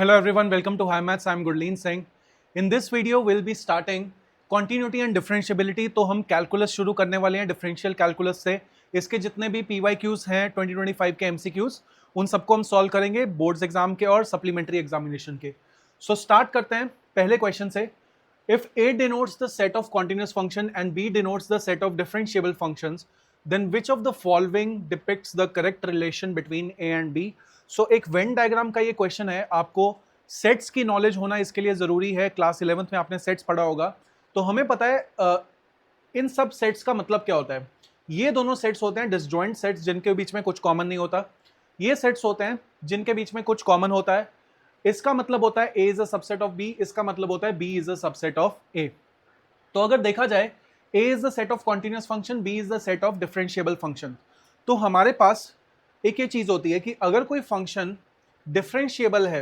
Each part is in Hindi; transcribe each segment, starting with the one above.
Hello everyone, welcome to High Maths. I'm Gurleen Singh. In this video, we'll be starting continuity and differentiability. तो हम कैलकुलस शुरू करने वाले हैं डिफरेंशियल कैलकुलस से. इसके जितने भी PYQs हैं 2025 के MCQs, उन सबको हम सॉल्व करेंगे बोर्ड्स एग्जाम के और सप्लीमेंट्री एग्जामिनेशन के. सो स्टार्ट करते हैं पहले क्वेश्चन से. If A denotes the set of continuous function and B denotes the set of differentiable functions, then which of the following depicts the correct relation between A and B? So एक वेन डायग्राम का ये क्वेश्चन है. आपको सेट्स की नॉलेज होना इसके लिए जरूरी है. क्लास 11th में आपने सेट्स पढ़ा होगा, तो हमें पता है इन सब सेट्स का मतलब क्या होता है. ये दोनों सेट्स होते हैं डिसजॉइंट सेट्स जिनके बीच में कुछ कॉमन नहीं होता. ये सेट्स होते हैं जिनके बीच में कुछ कॉमन होता है. इसका मतलब होता है A is a subset of B, इसका मतलब होता है B is a subset of A. तो अगर देखा जाए A is the set of continuous function, B is the set of differentiable function. तो हमारे पास एक ये चीज होती है कि अगर कोई फंक्शन डिफरेंशिएबल है,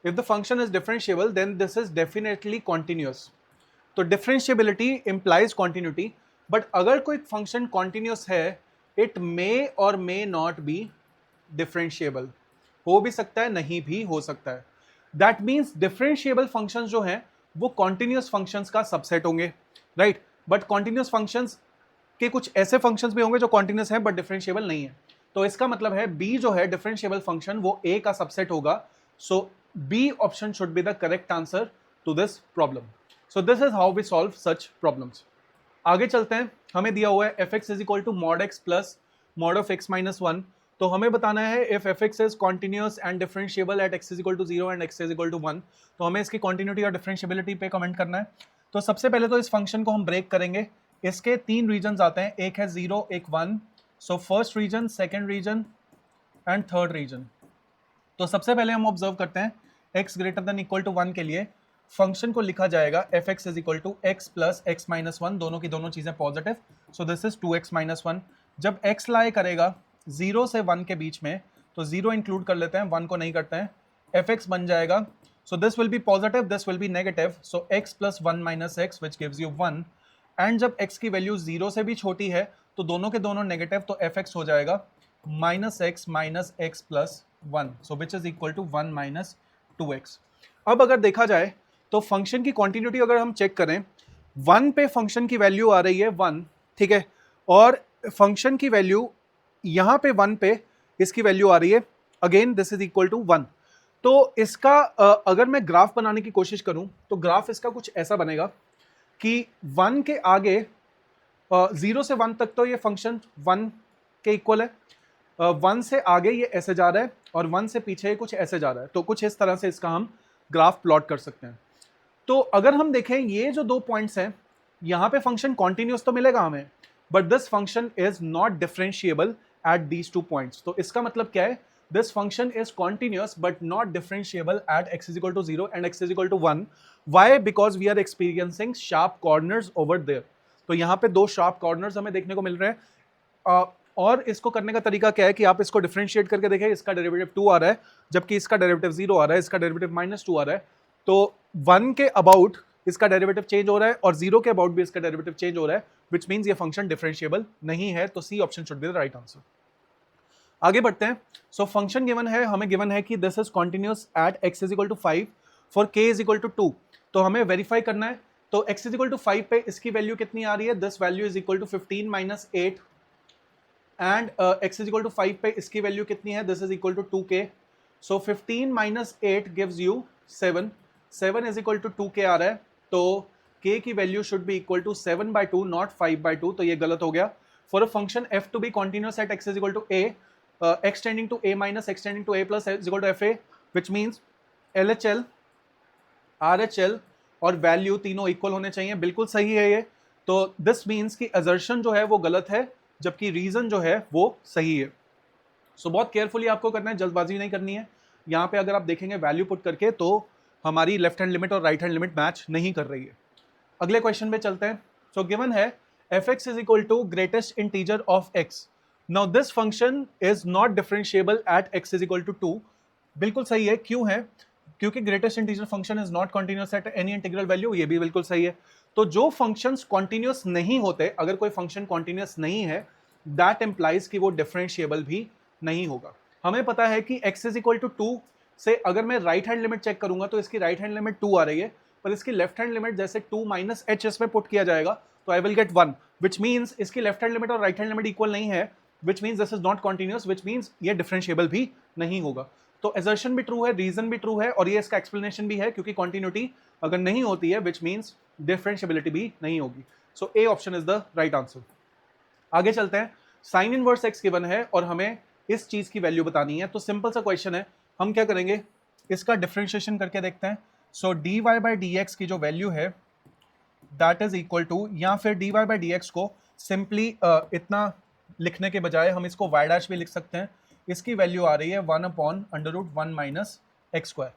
if the function is differentiable then this is definitely continuous. तो डिफरेंशिएबिलिटी इंप्लाइज कॉन्टिन्यूटी. बट अगर कोई फंक्शन कॉन्टिन्यूअस है, इट मे और मे नॉट बी डिफरेंशिएबल. हो भी सकता है, नहीं भी हो सकता है. दैट मीन्स डिफरेंशिएबल फंक्शंस जो हैं वो कॉन्टिन्यूअस फंक्शंस का सबसेट होंगे, राइट. बट कॉन्टिन्यूअस फंक्शंस के कुछ ऐसे फंक्शंस भी होंगे जो कॉन्टिन्यूअस हैं बट डिफरेंशिएबल नहीं है. तो इसका मतलब है B जो है डिफरेंशिएबल फंक्शन वो A का सबसेट होगा. So B option should be the correct answer to this problem. So this is how we solve such problems. आगे चलते हैं. हमें दिया हुआ है fx is equal to mod x plus mod of x minus 1. तो हमें बताना है if fx is continuous and differentiable at x is equal to 0 and x is equal to 1. तो हमें इसकी कॉन्टिन्यूटी और डिफरेंशिएबिलिटी पे कमेंट करना है. तो सबसे पहले तो इस फंक्शन को हम ब्रेक करेंगे. इसके तीन रीजन आते हैं, एक है 0, एक 1. So first region, second region and third region. तो सबसे पहले हम ऑब्जर्व करते हैं x greater than equal to 1 के लिए फंक्शन को लिखा जाएगा fx is equal to x plus x minus 1, दोनों की दोनों चीजें positive. So this is 2x minus 1. जब x लाई करेगा 0 से 1 के बीच में, तो 0 इंक्लूड कर लेते हैं, 1 को नहीं करते हैं. fx बन जाएगा, सो this will B positive, this will B negative. So x plus 1 minus x which gives you 1. And जब x की वैल्यू 0 से भी छोटी है तो दोनों के दोनों नेगेटिव, तो fx हो जाएगा minus x minus x plus 1, so which is equal to 1 minus 2x. अब अगर देखा जाए तो फंक्शन की कॉन्टिन्यूटी अगर हम चेक करें, 1 पे फंक्शन की वैल्यू आ रही है 1, ठीक है, और फंक्शन की वैल्यू यहाँ पे 1 पे इसकी वैल्यू आ रही है again this is equal to 1. तो इसका अगर मैं ग्राफ बनाने की कोशिश करूं तो ग्राफ इसका कुछ ऐसा बनेगा कि 1 के आगे 0 से 1 तक तो ये फंक्शन 1 के इक्वल है, 1 से आगे ये ऐसे जा रहा है और 1 से पीछे ये कुछ ऐसे जा रहा है. तो कुछ इस तरह से इसका हम ग्राफ प्लॉट कर सकते हैं. तो अगर हम देखें ये जो दो पॉइंट्स हैं, यहाँ पे फंक्शन कॉन्टिन्यूअस तो मिलेगा हमें, but this function is not differentiable at these 2 points. तो इसका मतलब क्या है, this function is continuous but not differentiable at x is equal to 0 and x is equal to 1. Why? Because we are experiencing sharp corners over there. तो यहाँ पे दो sharp corners हमें देखने को मिल रहे हैं. और इसको करने का तरीका क्या है कि आप इसको डिफरेंशिएट करके देखें. इसका डेरिवेटिव 2 आ रहा है जबकि इसका डेरिवेटिव 0 आ रहा है, इसका डेरिवेटिव माइनस 2 आ रहा है. तो 1 के अबाउट इसका डेरिवेटिव चेंज हो रहा है और 0 के अबाउट भी इसका डेरिवेटिव चेंज हो रहा है, विच मीन्स ये फंक्शन डिफरेंशिएबल नहीं है. तो C option should be the right answer. आगे बढ़ते हैं. सो फंक्शन गिवन है, हमें गिवन है कि this is continuous at x is equal to 5 for k is equal to 2. तो हमें वेरीफाई करना है. तो x इज इक्वल टू 5 पे इसकी वैल्यू कितनी आ रही है, this value is equal to 15 minus 8. And x is equal to 5 पे इसकी वैल्यू कितनी है, this is equal to 2k. So 15 minus 8 gives you 7. 7 is equal to 2k आ रहा है. तो k की value should be equal to 7/2 not 5/2. तो ये गलत हो गया. For a function f to be continuous at x is equal to a, x tending to a minus x tending to a plus is equal to fa, which means LHL, RHL और वैल्यू तीनों इक्वल होने चाहिए. बिल्कुल सही है ये. तो दिस मीन्स कि असर्शन जो है वो गलत है जबकि रीजन जो है वो सही है. सो बहुत केयरफुली आपको करना है, जल्दबाजी नहीं करनी है. यहाँ पे अगर आप देखेंगे वैल्यू पुट करके तो हमारी लेफ्ट हैंड लिमिट और राइट हैंड लिमिट मैच नहीं कर रही है. अगले क्वेश्चन पे चलते हैं. सो गिवन है fx is equal to greatest integer of x. Now this function is not differentiable at x is equal to 2. बिल्कुल सही है. क्यों है? क्योंकि greatest integer function is not continuous at any integral value. ये भी बिल्कुल सही है. तो जो फंक्शंस कॉन्टिन्यूअस नहीं होते, अगर कोई फंक्शन कॉन्टिन्यूअस नहीं है, दैट इंप्लाइज कि वो डिफरेंशिएबल भी नहीं होगा. हमें पता है कि x इज इक्वल टू 2 से अगर मैं राइट हैंड लिमिट चेक करूंगा तो इसकी राइट हैंड लिमिट 2 आ रही है, पर इसकी लेफ्ट हैंड लिमिट जैसे 2 माइनस एच इसमें पुट किया जाएगा तो आई विल गेट 1, विच मीन्स इसकी लेफ्ट हैंड लिमिट और राइट हैंड लिमिट इक्वल नहीं है, which means this is not continuous, which means ये डिफरेंशिएबल भी नहीं होगा। तो एजर्शन भी ट्रू है, रीजन भी ट्रू है, और ये इसका एक्सप्लेनेशन भी है, क्योंकि कॉन्टिन्यूटी अगर नहीं होती है विच मीन्स डिफरेंशिएबिलिटी भी नहीं होगी। So A option is the right answer. आगे चलते हैं, साइन इनवर्स एक्स गिवन है और हमें इस चीज की वैल्यू बतानी है। तो सिंपल सा क्वेश्चन है, हम क्या करेंगे, इसका डिफरेंशिएशन करके देखते हैं। So d y by d x की जो वैल्यू है दैट इज इक्वल टू, या फिर d y by d x को सिंपली इतना लिखने के बजाय हम इसको वाई डैश भी लिख सकते हैं। इसकी वैल्यू आ रही है 1 upon under root 1 minus x square.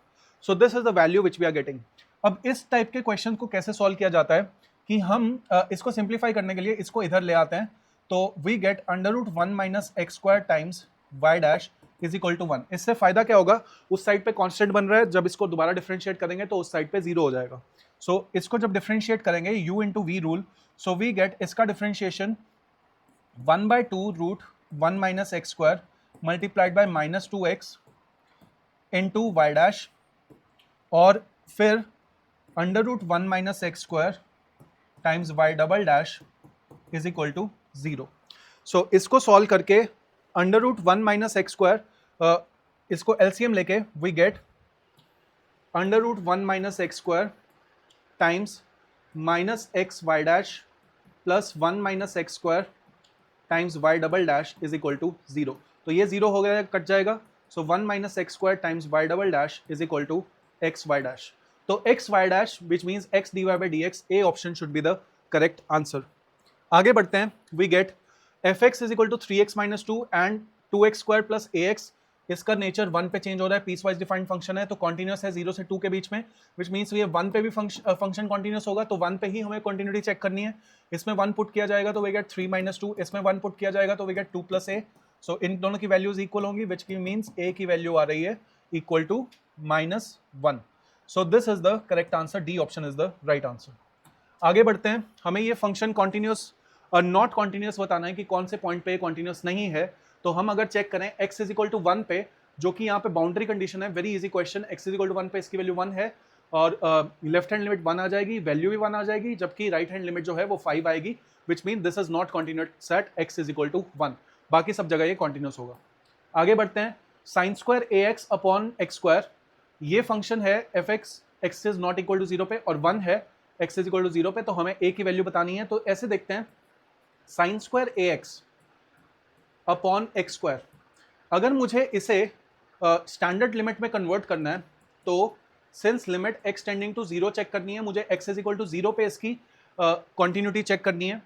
So this is the value which we are getting. अब इस टाइप के क्वेश्चन को कैसे सॉल्व किया जाता है कि हम इसको सिंप्लीफाई करने के लिए इसको इधर ले आते हैं, तो we get under root 1 minus x square times y dash is equal to 1। इससे फायदा क्या होगा, उस साइड पे कांस्टेंट बन रहा है, जब इसको दोबारा डिफरेंशिएट करेंगे तो उस साइड पे 0 हो जाएगा। सो इसको जब डिफरेंशिएट करेंगे u into v rule, so we get इसका differentiation 1/2 root 1 minus x square multiplied by minus 2x into y dash, और फिर under root 1 minus x square times y double dash is equal to 0। So इसको सॉल्व करके under root 1 minus x square, इसको एलसीएम लेके we get under root 1 minus x square times minus x y dash plus 1 minus x square times y double dash is equal to 0। तो ये 0 हो गया, कट जाएगा। So 1 minus x square times y double dash is equal to x y dash. तो x y dash which means x d y by d x, A option should be the correct answer. आगे बढ़ते हैं, we get f x is equal to 3x minus 2 and 2x square plus a x. इसका नेचर 1 पे चेंज हो रहा है, पीस वाइज डिफाइंड फंक्शन है, तो कॉन्टिन्यूस है 0 से 2 के बीच में, विच मीन्स ये 1 पे भी फंक्शन कॉन्टिन्यूस होगा, तो 1 पे ही हमें कॉन्टिन्यूटी चेक करनी है। इसमें 1 पुट किया जाएगा तो वी गेट 3 माइनस 2, इसमें 1 पुट किया जाएगा तो वी गेट 2 प्लस ए। सो इन दोनों की वैल्यूज इक्वल होंगी, विच की मीन्स ए की वैल्यू आ रही है equal to -1। So this is the correct answer, D option is the right answer. आगे बढ़ते हैं, हमें ये फंक्शन कॉन्टिन्यूस और नॉट कॉन्टिन्यूस बताना है कि कौन से पॉइंट पे कॉन्टिन्यूस नहीं है। तो हम अगर चेक करें x इज इक्वल टू 1 पे, जो कि यहाँ पे बाउंड्री कंडीशन है, very easy question, x is equal to 1 पे इसकी वैल्यू 1 है और लेफ्ट हैंड लिमिट 1 आ जाएगी, वैल्यू भी 1 आ जाएगी, जबकि राइट हैंड लिमिट जो है वो 5 आएगी, which mean this is not continuous at x is equal to 1। बाकी सब जगह ये कॉन्टिन्यूस होगा। आगे बढ़ते हैं, sine square a x upon x square, ये फंक्शन है f x, x is not equal to 0 पे और 1 है x इज इक्वल टू 0 पे, तो हमें a की वैल्यू बतानी है। तो ऐसे देखते हैं, sine square a x upon x square, अगर मुझे इसे स्टैंडर्ड लिमिट में कन्वर्ट करना है तो since limit x tending to 0 check करनी है, मुझे x इज इक्वल टू 0 पे इसकी कॉन्टिन्यूटी चेक करनी है।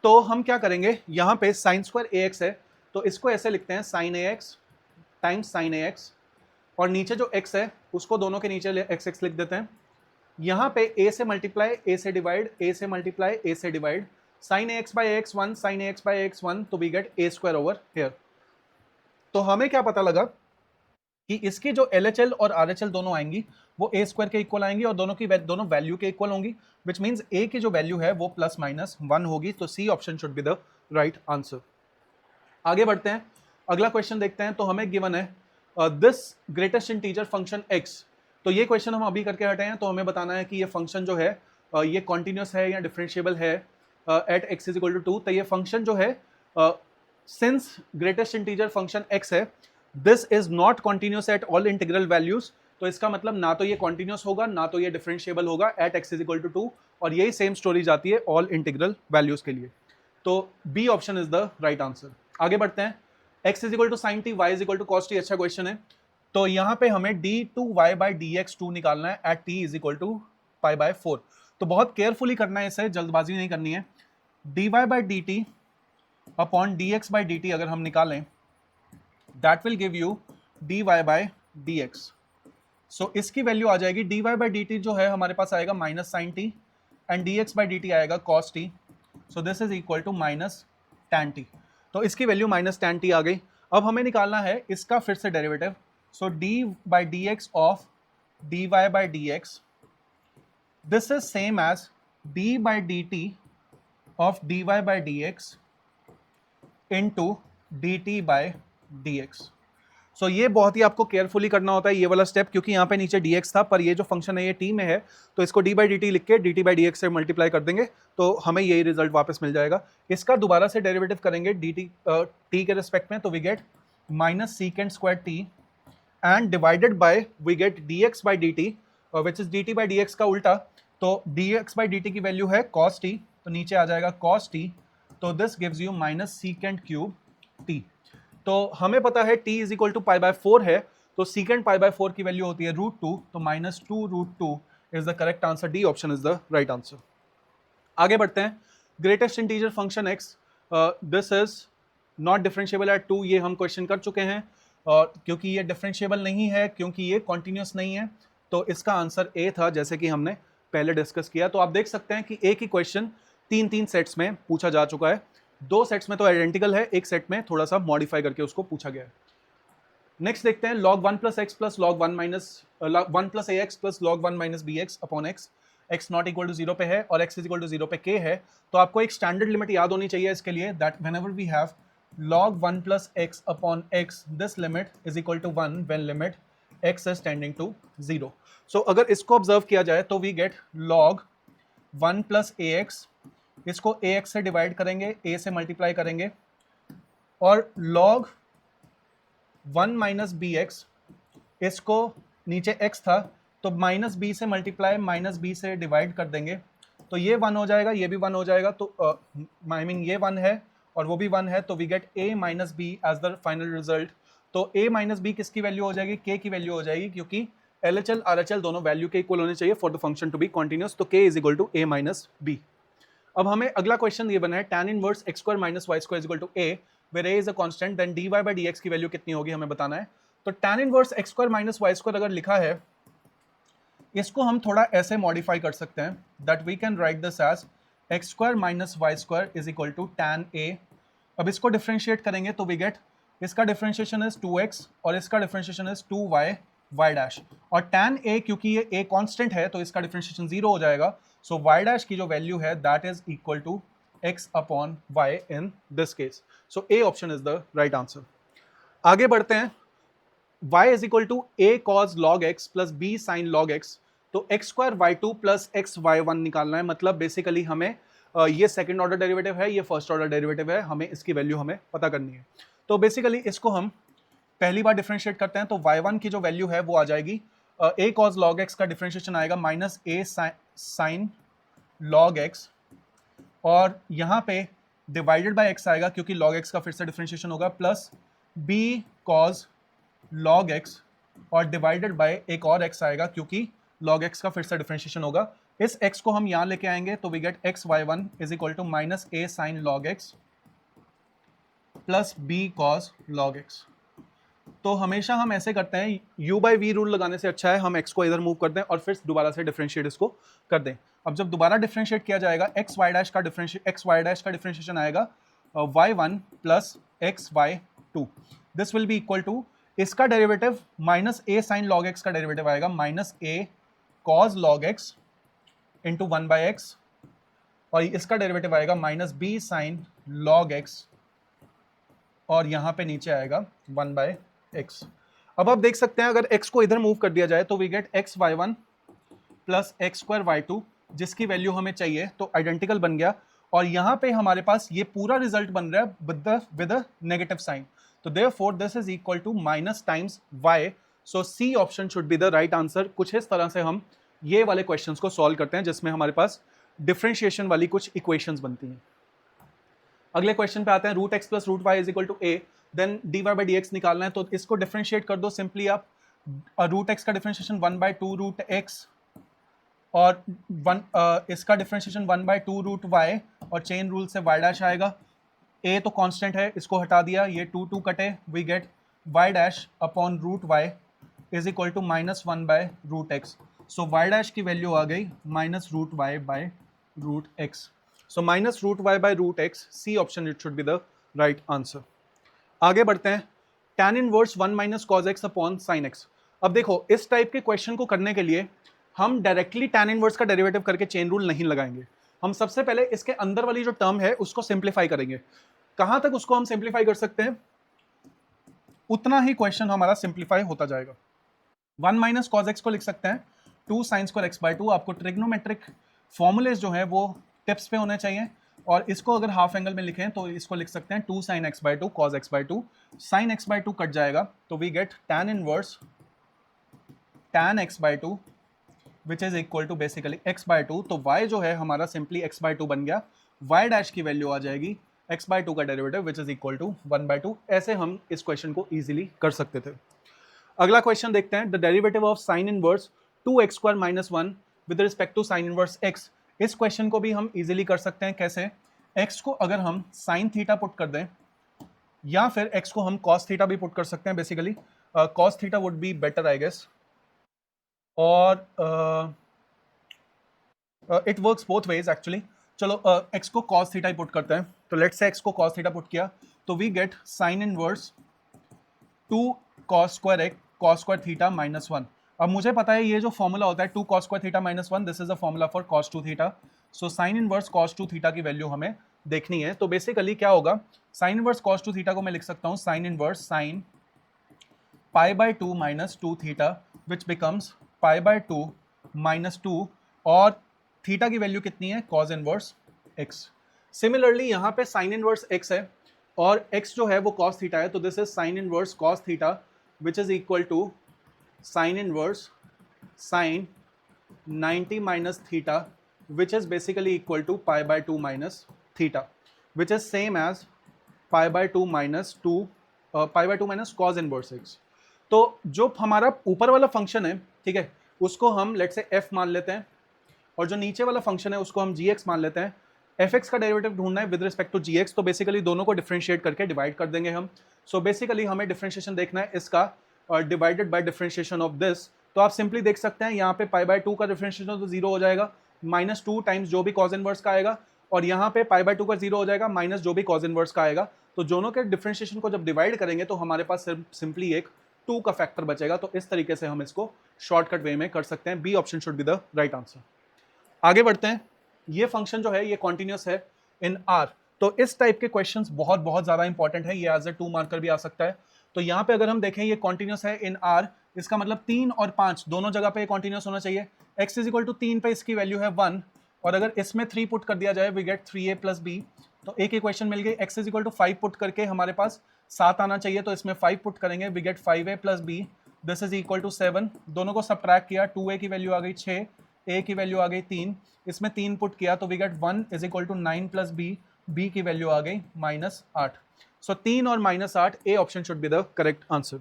तो हम क्या करेंगे, यहाँ पे साइन स्क्वायर ए एक्स है तो इसको ऐसे लिखते हैं साइन ए एक्स टाइम्स साइन ए एक्स, और नीचे जो x है उसको दोनों के नीचे एक्स एक्स लिख देते हैं। यहाँ पे a से मल्टीप्लाई, a से डिवाइड, a से मल्टीप्लाई, a से divide, sine x by x 1, sine x by x 1, तो we get a square over here. तो हमें क्या पता लगा कि इसकी जो LHL और RHL दोनों आएंगी वो a स्क्वायर के इक्वल आएंगी और दोनों की दोनों वैल्यू के इक्वल होंगी, विच मीन्स a की जो वैल्यू है वो प्लस माइनस 1 होगी। तो C option should be the right answer. आगे बढ़ते हैं, अगला क्वेश्चन देखते हैं। तो हमें गिवन है this greatest integer function x, तो ये क्वेश्चन हम अभी करके हटे हैं, तो हमें बताना है कि ये फंक्शन जो है ये कॉन्टिन्यूस है या डिफरेंशिएबल है at x is equal to 2। तो ये फंक्शन जो है since greatest integer function x है, this is not continuous at all integral values. तो इसका मतलब ना तो ये कॉन्टिन्यूस होगा ना तो ये डिफरेंशिएबल होगा at x is equal to 2, और यही सेम स्टोरी जाती है ऑल इंटीग्रल वैल्यूज के लिए। तो B option is the right answer. आगे बढ़ते हैं, x is equal to sine t, y is equal to cos t, अच्छा क्वेश्चन है। तो यहाँ पे हमें d2y बाई dx2 निकालना है at t is equal to pi by 4। तो बहुत केयरफुली करना है, इसे जल्दबाजी नहीं करनी है। dy by dt upon dx by dt अगर हम निकालें, that will give you dy by dx। सो इसकी वैल्यू आ जाएगी, dy बाई dt जो है हमारे पास आएगा minus sine t and dx by dt आएगा cos t. So this is equal to minus tan t. तो इसकी वैल्यू माइनस टैन टी आ गई। अब हमें निकालना है इसका फिर से derivative. So d by d x of dy by d x, this is same as d by d t of dy by d x into dt by dx। So ये बहुत ही आपको केयरफुली करना होता है ये वाला स्टेप, क्योंकि यहाँ पे नीचे dx था, पर ये जो फंक्शन है ये t में है, तो इसको d बाई dt लिख के dt बाई dx से मल्टीप्लाई कर देंगे तो हमें यही रिजल्ट वापस मिल जाएगा। इसका दोबारा से डेरिवेटिव करेंगे dt t के रिस्पेक्ट में, तो we get minus secant square t and divided by we get dx by dt which is dt by dx का उल्टा, तो dx बाई dt की वैल्यू है cos t, तो नीचे आ जाएगा cos t, तो this gives you minus secant cube t। तो हमें पता है t is equal to pi by 4 है, तो सीकेंड पाई बाय 4 की वैल्यू होती है √2, तो minus 2√2 is the correct answer, D option is the right answer. आगे बढ़ते हैं, greatest integer function x, this is not differentiable eight 2, ये हम क्वेश्चन कर चुके हैं, और क्योंकि ये डिफरेंशिएबल नहीं है, क्योंकि ये कॉन्टिन्यूस नहीं है, तो इसका आंसर ए था, जैसे कि हमने पहले डिस्कस किया। तो आप देख सकते हैं कि एक ही क्वेश्चन तीन सेट्स में पूछा जा चुका है, 2 सेट्स में तो आइडेंटिकल है, एक सेट में थोड़ा सा मॉडिफाई करके उसको पूछा गया है। नेक्स्ट देखते हैं log 1 plus x plus log 1 minus 1 plus a x plus log 1 minus b x upon x, x not equal to 0 पे है और x इज इक्वल टू 0 पे k है। तो आपको एक स्टैंडर्ड लिमिट याद होनी चाहिए इसके लिए, that whenever we have log 1 plus x upon x, this limit is equal to 1 when limit x is tending to 0। So अगर इसको ऑब्जर्व किया जाए तो we get log 1 plus a x, इसको ax से डिवाइड करेंगे, a से मल्टीप्लाई करेंगे, और log 1 माइनस बी एक्स, इसको नीचे x था तो माइनस बी से मल्टीप्लाई माइनस बी से डिवाइड कर देंगे, तो ये 1 हो जाएगा, ये भी 1 हो जाएगा, तो आई मीन ये 1 है और वो भी 1 है, तो we get a minus b as the final result. तो a माइनस बी किसकी वैल्यू हो जाएगी? k की वैल्यू हो जाएगी, क्योंकि LHL RHL दोनों वैल्यू के इक्वल होने चाहिए for the function to be continuous, तो k is equal to a minus b. अब हमें अगला क्वेश्चन ये बना है tan inverse x square minus y square is equal to a, where a is a constant, then dy by dx की वैल्यू कितनी होगी हमें बताना है। तो tan inverse x square minus y square अगर लिखा है, इसको हम थोड़ा ऐसे मॉडिफाई कर सकते हैं, that we can write this as x square minus y square is equal to tan a। अब इसको डिफरेंशिएट करेंगे तो वी गेट, इसका डिफरेंशिएशन इज 2x और इसका differentiation is 2y y dash, और tan a क्योंकि ये a कांस्टेंट है तो इसका डिफरेंशिएशन 0 हो जाएगा, सो y डैश की जो वैल्यू है that is equal to x upon y in this case, so a option is the right answer. आगे बढ़ते हैं, y is equal to a cos log x plus b sin log x, तो x square y2 plus x y1 निकालना है, मतलब बेसिकली हमें ये सेकंड ऑर्डर डेरिवेटिव है, ये फर्स्ट ऑर्डर डेरिवेटिव है, हमें इसकी वैल्यू हमें पता करनी है। तो बेसिकली इसको हम पहली बार डिफरेंशिएट करते हैं, तो y1 की जो वैल्यू है वो आ जाएगी a cos log x का डिफरेंशिएशन आएगा minus a sin log x, और यहाँ पे डिवाइडेड बाय x आएगा क्योंकि log x का फिर से डिफरेंशिएशन होगा, plus b cos log x, और डिवाइडेड बाय एक और x आएगा क्योंकि log x का फिर से डिफरेंशिएशन होगा। इस x को हम यहाँ लेके आएंगे तो we get x y1 is equal to minus a sin log x plus b cos log x। तो हमेशा हम ऐसे करते हैं, u बाई वी रूल लगाने से अच्छा है हम x को इधर मूव कर दें और फिर दोबारा से डिफरेंशिएट इसको कर दें। अब जब दोबारा डिफरेंशिएट किया जाएगा, x y डैश का डिफरेंशिएशन आएगा y1 plus x y2, this will be equal to, इसका derivative minus a sin log x का डेरिवेटिव आएगा minus a cos log x into 1 by x, और इसका डेरिवेटिव आएगा minus b sin log x, और यहाँ पे नीचे आएगा 1 बाई एक्स। अब आप देख सकते हैं अगर x को इधर मूव कर दिया जाए तो we get x y1 plus x square y2, जिसकी वैल्यू हमें चाहिए, तो आइडेंटिकल बन गया, और यहाँ पे हमारे पास ये पूरा रिजल्ट बन रहा है विद अ नेगेटिव साइन, तो therefore this is equal to minus times y, so C option should be the right answer. कुछ इस तरह से हम ये वाले क्वेश्चंस को सॉल्व करते हैं जिसमें हमारे पास डिफरेंशिएशन वाली कुछ इक्वेशंस बनती हैं। अगले क्वेश्चन पे आते हैं, root x plus root y is equal to a, then d y by d x निकालना है, तो इसको डिफरेंशिएट कर दो सिंपली आप, रूट एक्स का डिफरेंशिएशन 1 बाई 2 रूट एक्स, और इसका डिफरेंशिएशन 1 बाई 2 रूट वाई, और चेन रूल से वाई डैश आएगा, ए तो कांस्टेंट है इसको हटा दिया, ये 2 कटे, we get y dash upon root y is equal to minus 1 by root x, so y dash की वैल्यू आ गई minus root y by root x, so minus root y by root x, C option it should be the right answer. आगे बढ़ते हैं, tan inverse 1 minus cos x upon sine x. अब देखो इस टाइप के क्वेश्चन को करने के लिए हम डायरेक्टली tan इनवर्स का डेरिवेटिव करके चेन रूल नहीं लगाएंगे, हम सबसे पहले इसके अंदर वाली जो टर्म है उसको सिंप्लीफाई करेंगे। कहां तक उसको हम सिंप्लीफाई कर सकते हैं? उतना ही क्वेश्चन हमारा सिंप्लीफाई होता जाएगा। 1 माइनस कॉज एक्स को लिख सकते हैं 2 साइन स्क्वायर एक्स बाय 2। आपको ट्रिग्नोमेट्रिक फॉर्मूलेज जो है वो टिप्स पे होने चाहिए, और इसको अगर हाफ एंगल में लिखें तो इसको लिख सकते हैं 2 sine x by 2 cos x by 2। Sine x by 2 कट जाएगा तो we get tan inverse tan x by 2 which is equal to basically x by 2। तो y जो है हमारा सिंपली x बाय 2 बन गया, y डैश की वैल्यू आ जाएगी x बाय 2 का derivative which is equal to 1 by 2। ऐसे हम इस क्वेश्चन को इजीली कर सकते थे। अगला क्वेश्चन देखते हैं, the derivative of sine inverse 2x square minus 1 with respect to sine inverse x। इस क्वेश्चन को भी हम इजीली कर सकते हैं। कैसे? x को अगर हम साइन थीटा पुट कर दें, या फिर x को हम कॉस थीटा भी पुट कर सकते हैं। Basically cos theta would be better I guess, और it works both ways actually. चलो x को कॉस थीटा ही पुट करते हैं, तो लेट्स से x को कॉस थीटा पुट किया तो we get sine inverse 2 cos square theta minus 1। अब मुझे पता है ये जो फॉर्मूला होता है 2 cos square theta minus 1, this is a formula for cos 2 theta. So sine inverse cos 2 theta की वैल्यू हमें देखनी है। तो बेसिकली क्या होगा, साइन इनवर्स कॉस 2 थीटा को मैं लिख सकता हूँ sign inverse sine pi by 2 minus 2 theta which becomes pi by 2 minus 2, और थीटा की वैल्यू कितनी है, कॉस इनवर्स एक्स। सिमिलरली यहाँ पे साइन इनवर्स एक्स है और x जो है वो cos थीटा है, तो this is sine inverse cos theta which is equal to sine inverse sine 90 minus theta which is basically equal to pi by 2 minus theta which is same as pi by 2 minus cos inverse x. तो जो हमारा ऊपर वाला फंक्शन है, ठीक है, उसको हम लेट से f मान लेते हैं, और जो नीचे वाला फंक्शन है उसको हम gx मान लेते हैं। fx का डेरिवेटिव ढूंढना है विद रिस्पेक्ट टू gx, तो बेसिकली दोनों को डिफरेंशिएट करके डिवाइड कर देंगे हम। सो बेसिकली हमें डिफरेंशिएशन देखना है इसका divided by differentiation of this. तो आप सिंपली देख सकते हैं यहाँ पे पाई बाय 2 का डिफरेंशिएशन तो 0 हो जाएगा, माइनस 2 टाइम्स जो भी कॉस इनवर्स का आएगा, और यहाँ पे पाई बाय 2 का 0 हो जाएगा माइनस जो भी कॉस इनवर्स का आएगा। तो दोनों के डिफरेंशिएशन को जब डिवाइड करेंगे तो हमारे पास सिंपली एक 2 का फैक्टर बचेगा। तो इस तरीके से हम इसको शॉर्टकट वे में कर सकते हैं। B option should be the right answer. आगे बढ़ते हैं। ये फंक्शन जो है ये कॉन्टिन्यूस है इन आर, तो इस टाइप के क्वेश्चंस बहुत बहुत ज्यादा इंपॉर्टेंट है। ये एज ए 2 मार्कर भी आ सकता है। तो यहाँ पे अगर हम देखें ये कॉन्टिन्यूस है इन आर, इसका मतलब 3 और 5 दोनों जगह पे कॉन्टिन्यूस होना चाहिए। x इज इक्वल टू 3 पे इसकी वैल्यू है 1, और अगर इसमें 3 पुट कर दिया जाए we get 3a plus b। तो एक इक्वेशन मिल गई। x is equal to 5 put करके हमारे पास 7 आना चाहिए, तो इसमें 5 पुट करेंगे we get 5a plus b, this is equal to 7। दोनों को सबट्रैक्ट किया, 2a की वैल्यू आ गई 6, a की वैल्यू आ गई 3, इसमें 3 पुट किया तो we get 1 is equal to 9 plus b, b की वैल्यू आ गई -8। सो 3 और -8, A option should be the correct answer.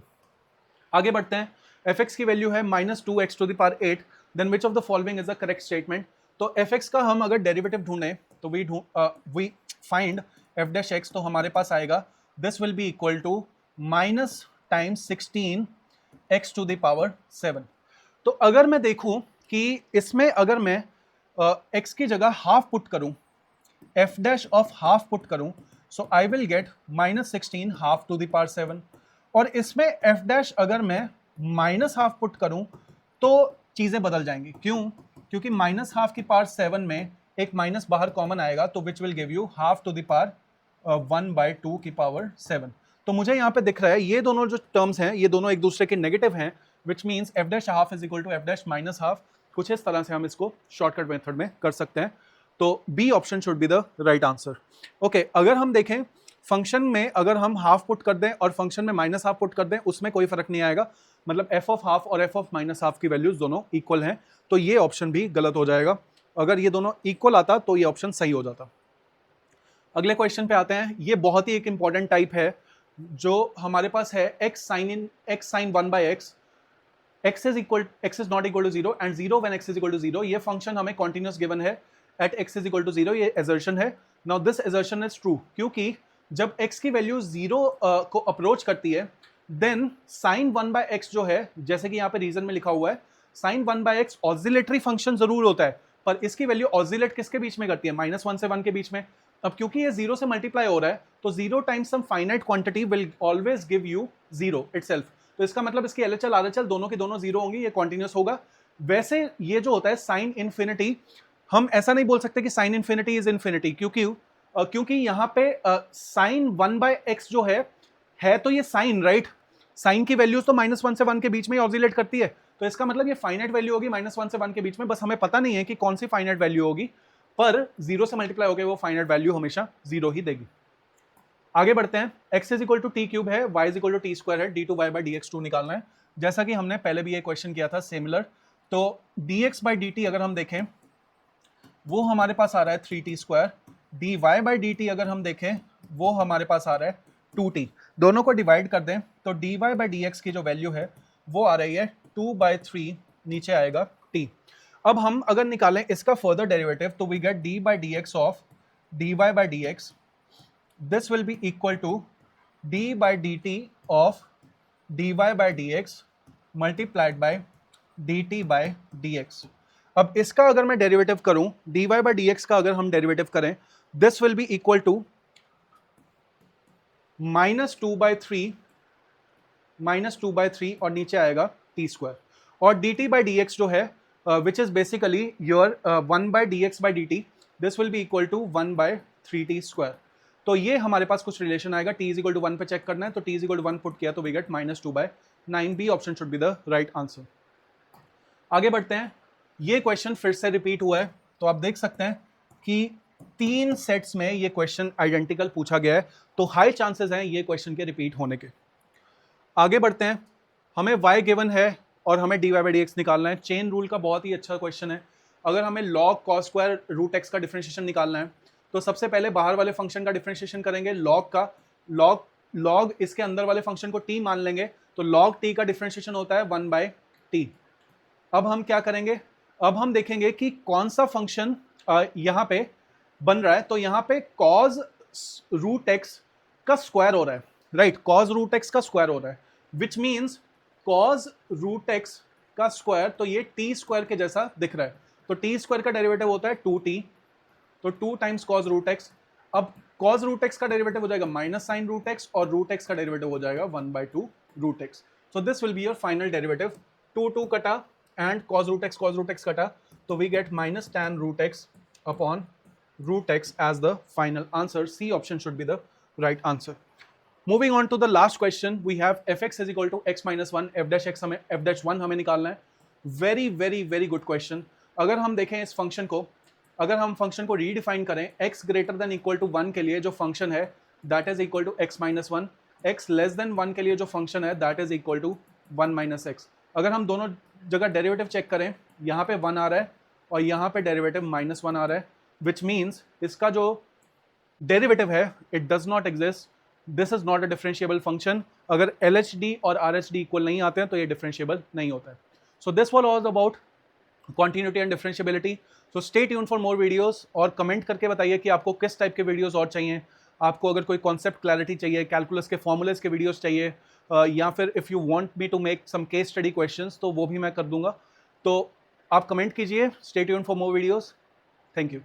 आगे बढ़ते हैं। fx की वैल्यू है -2x to the power 8, then which of the following is the correct statement. तो fx का हम अगर डेरिवेटिव ढूंढें तो we find f dash x, तो हमारे पास आएगा this will be equal to minus times 16x to the power 7। तो अगर मैं देखूं कि इसमें अगर मैं x की जगह हाफ पुट करूं, f dash of half put करूं, so I will get -16 half to the power 7। और इसमें f डैश अगर मैं माइनस हाफ पुट करूं तो चीजें बदल जाएंगी। क्यों? क्योंकि माइनस हाफ की पावर 7 में एक माइनस बाहर कॉमन आएगा, तो which will give you half to the power 1/2 की पावर 7। तो मुझे यहाँ पे दिख रहा है ये दोनों जो टर्म्स हैं ये दोनों एक दूसरे के नेगेटिव हैं, which means f dash half is equal to f dash minus half. कुछ इस तरह से हम इसको शॉर्टकट मेथड में कर सकते हैं। तो B option should be the right answer. Okay, अगर हम देखें फंक्शन में अगर हम हाफ पुट कर दें और फंक्शन में माइनस हाफ पुट कर दें उसमें कोई फर्क नहीं आएगा, मतलब f ऑफ हाफ और f ऑफ माइनस हाफ की वैल्यूज दोनों इक्वल हैं, तो ये ऑप्शन भी गलत हो जाएगा। अगर ये दोनों इक्वल आता तो ये ऑप्शन सही हो जाता। अगले क्वेश्चन पे आते हैं। ये बहुत ही एक इंपॉर्टेंट टाइप है जो हमारे पास है x sin 1 by x, x is not equal to 0 and 0 when x is equal to 0। ये फंक्शन हमें कॉन्टिन्यूस गिवन है at x is equal to 0, ये assertion है। Now this assertion is true क्योंकि जब x की वैल्यू 0 को अप्रोच करती है देन sin 1 by x जो है, जैसे कि यहाँ पे रीजन में लिखा हुआ है, sin 1 by x oscillatory function जरूर होता है, पर इसकी वैल्यू ऑसिलेट किसके बीच में करती है, -1 से 1 के बीच में। अब क्योंकि ये 0 से मल्टीप्लाई हो रहा है तो 0 times some finite quantity will always give you 0 itself. तो इसका मतलब इसकी LHL RHL दोनों की दोनों 0 होंगी, ये कॉन्टिन्यूस होगा। वैसे ये जो होता है साइन इन्फिनिटी, हम ऐसा नहीं बोल सकते कि साइन इन्फिनिटी इज इन्फिनिटी, क्योंकि यहाँ पे साइन 1 by x जो है तो ये साइन राइट, साइन की वैल्यूज तो -1 से 1 के बीच में ही ऑसिलेट करती है, तो इसका मतलब ये फाइनाइट वैल्यू होगी -1 से 1 के बीच में, बस हमें पता नहीं है कि कौन सी फाइनाइट वैल्यू होगी, पर 0 से मल्टीप्लाई होकर वो फाइनाइट वैल्यू हमेशा 0 ही देगी। आगे बढ़ते हैं, x is equal to t cube है, y is equal to t square है, d2y बाई dx2 निकालना है, जैसा कि हमने पहले भी ये क्वेश्चन किया था सिमिलर। तो dx बाई dt अगर हम देखें वो हमारे पास आ रहा है 3t square, dy by dt अगर हम देखें वो हमारे पास आ रहा है 2t, दोनों को डिवाइड कर दें तो dy बाई dx की जो वैल्यू है वो आ रही है 2/3, नीचे आएगा t। अब हम अगर निकालें इसका फर्दर डेरिवेटिव तो we get d by dx of dy by dx, this will be equal to d by dt of dy by dx multiplied by dt by dx। अब इसका अगर मैं डेरिवेटिव करूं, dy by dx का अगर हम डेरिवेटिव करें, this will be equal to -2/3 और नीचे आएगा t स्क्वायर, और dt by dx जो है which is basically your 1/dx by dt, this will be equal to 1/3t square. तो ये हमारे पास कुछ रिलेशन आएगा, t इज इक्वल टू 1 पे चेक करना है, तो t is equal to 1 put किया तो we get -2/9, B option should be the right answer. आगे बढ़ते हैं, ये क्वेश्चन फिर से रिपीट हुआ है, तो आप देख सकते हैं कि 3 सेट्स में ये क्वेश्चन आइडेंटिकल पूछा गया है, तो हाई चांसेस हैं ये क्वेश्चन के रिपीट होने के। आगे बढ़ते हैं, हमें y गिवन है और हमें dy बाई dx निकालना है। चेन रूल का बहुत ही अच्छा क्वेश्चन है। अगर हमें log cos square root x का डिफरेंशिएशन निकालना है तो सबसे पहले बाहर वाले फंक्शन का डिफरेंशिएशन करेंगे, log का, log इसके अंदर वाले फंक्शन को t मान लेंगे, तो log t का डिफरेंशिएशन होता है 1/t। अब हम क्या करेंगे, अब हम देखेंगे कि कौन सा फंक्शन यहाँ पे बन रहा है, तो यहाँ पे cos रूट x का स्क्वायर हो रहा है, राइट, cos रूट x का स्क्वायर हो रहा है, which means cos root x का स्क्वायर, तो ये t स्क्वायर के जैसा दिख रहा है, तो t स्क्वायर का डेरिवेटिव होता है 2t, तो 2 टाइम्स cos रूट x। अब cos रूट x का डेरिवेटिव हो जाएगा माइनस साइन रूट x, और रूट x का डेरिवेटिव हो जाएगा 1/2 root x। So this will be your final derivative, 2 कटा एंड cos रूट x कटा, तो we get minus tan root x upon root x as the final answer. C option should be the right answer. Moving on to the last question, we have fx is equal to x minus 1, f'1 हमें निकालना है। Very very very good question. अगर हम देखें इस फंक्शन को, अगर हम फंक्शन को रीडिफाइन करें, x greater than equal to 1 के लिए जो फंक्शन है that is equal to x minus 1, x less than 1 के लिए जो फंक्शन है that is equal to 1 minus x। अगर हम दोनों जगह डेरिवेटिव चेक करें, यहाँ पे 1 आ रहा है और यहाँ पे डेरिवेटिव -1 आ रहा है, विच मीन्स इसका जो डेरिवेटिव है it does not exist, this is not a differentiable function. अगर LHD और RHD इक्वल नहीं आते हैं तो ये डिफरेंशिएबल नहीं होता है। So this was about continuity and differentiability. So stay tuned for more videos, और कमेंट करके बताइए कि आपको किस टाइप के वीडियोस और चाहिए। आपको अगर कोई कॉन्सेप्ट क्लैरिटी चाहिए, कैलकुलस के फॉर्मूलेस के वीडियोस चाहिए, या फिर if you want me to make some case study questions, तो वो भी मैं कर दूंगा। तो आप कमेंट कीजिए। Stay tuned for more videos. Thank you.